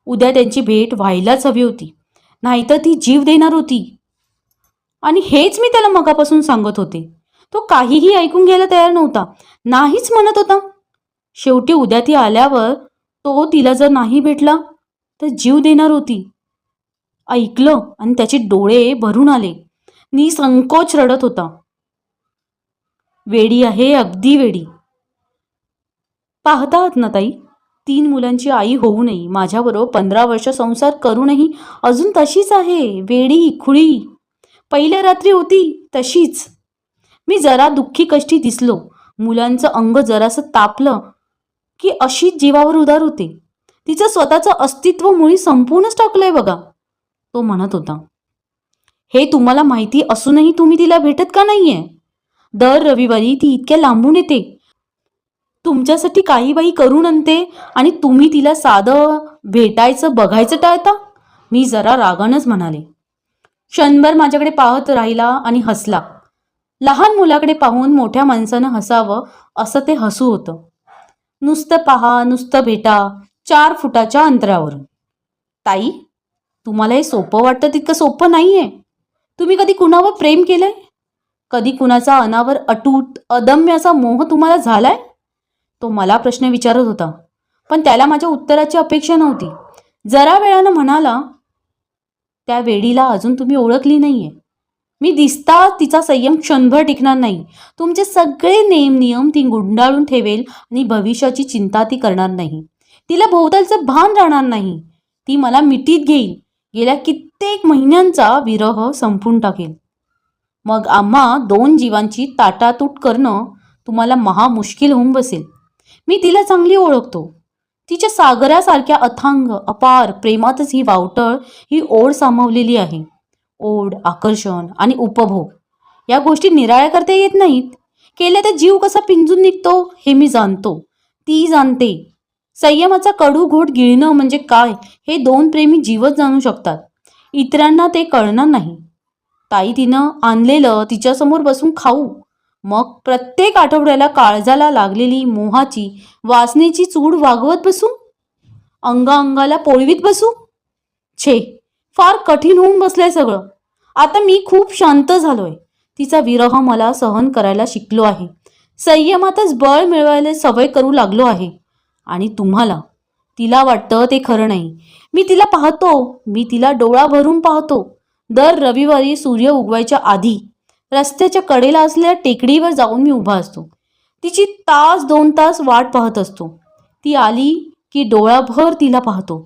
उद्या त्यांची भेट व्हायलाच हवी होती, नाहीतर ती जीव देणार होती. आणि हेच मी त्याला मगापासून सांगत होते. तो काहीही ऐकून घ्यायला तयार नव्हता. नाहीच म्हणत होता. शेवटी उद्या ती आल्यावर तो तिला जर नाही भेटला तर जीव देणार होती. ऐकलं आणि त्याचे डोळे भरून आले. निसंकोच रडत होता. वेडी आहे, अगदी वेडी. पाहता आहात ना ताई, 3 मुलांची आई होऊनही, माझ्याबरोबर 15 वर्ष संसार करूनही अजून तशीच आहे, वेडी खुळी. पहिल्या रात्री होती तशीच. मी जरा दुःखी कष्टी दिसलो, मुलांचं अंग जरासं तापलं की अशीच जीवावर उदार होते. तिचं स्वतःचं अस्तित्व मुळी संपूनच टाकलंय बघा, तो म्हणत होता. हे तुम्हाला माहिती असूनही तुम्ही तिला भेटत का नाहीये? दर रविवारी ती इतक्या लांबून येते, तुमच्यासाठी काही बाई करून आणते आणि तुम्ही तिला साधं भेटायचं बघायचं टाळता. मी जरा रागानंच म्हणाले. क्षणभर माझ्याकडे पाहत राहिला आणि हसला. लहान मुलाकडे पाहून मोठ्या माणसानं हसावं असं ते हसू होतं. नुसतं पहा, नुसतं भेटा, 4 फुटाच्या अंतरावरून. ताई, तुम्हाला हे सोपं वाटतं तितकं सोपं नाहीये. तुम्ही कधी कुणावर प्रेम केलंय? कधी कुणाचा अनावर अटूट अदम्य असा मोह तुम्हाला झालाय? तो मला प्रश्न विचारत होता, पण त्याला माझ्या उत्तराची अपेक्षा नव्हती. जरा वेळानं म्हणाला, त्या वेडीला अजून तुम्ही ओळखली नाहीये. मी दिसता तिचा संयम क्षणभर टिकणार नाही. तुमचे सगळे नेम नियम ती गुंडाळून ठेवेल आणि भविष्याची चिंता ती करणार नाही. तिला भोवतालचं भान राहणार नाही. ती मला मिठीत घेईल. गेल्या कित्येक महिन्यांचा विरह संपून टाकेल. मग आम्हा 2 जीवांची ताटातूट करणं तुम्हाला महामुश्किल होऊन बसेल. मी तिला चांगली ओळखतो. तिच्या सागरासारख्या अथांग अपार प्रेमातच ही वावटळ, ही ओढ सामावलेली आहे. ओढ, आकर्षण आणि उपभोग या गोष्टी निराळ्या करता येत नाहीत. केल्या तर जीव कसा पिंजून निघतो हे मी जाणतो, ती जाणते. संयमाचा कडू घोट गिळणं म्हणजे काय हे 2 प्रेमी जीवच जाणू शकतात. इतरांना ते कळणार नाही. ताई, तिनं आणलेलं तिच्यासमोर बसून खाऊ, मग प्रत्येक आठवड्याला काळजाला लागलेली मोहाची वासनेची चूड वागवत बसू, अंगाला पोळवीत बसू. छे, फार कठीण होऊन बसलंय सगळं. आता मी खूप शांत झालोय. तिचा विरह मला सहन करायला शिकलो आहे. संयमातच बळ मिळवायला सवय करू लागलो आहे. आणि तुम्हाला, तिला वाटतं ते खरं नाही. मी तिला पाहतो, मी तिला डोळा भरून पाहतो. दर रविवारी सूर्य उगवायच्या आधी रस्त्याच्या कडेला असलेल्या टेकडीवर जाऊन मी उभा असतो. तिची तास 2 तास वाट पाहत असतो. ती आली की डोळाभर तिला पाहतो.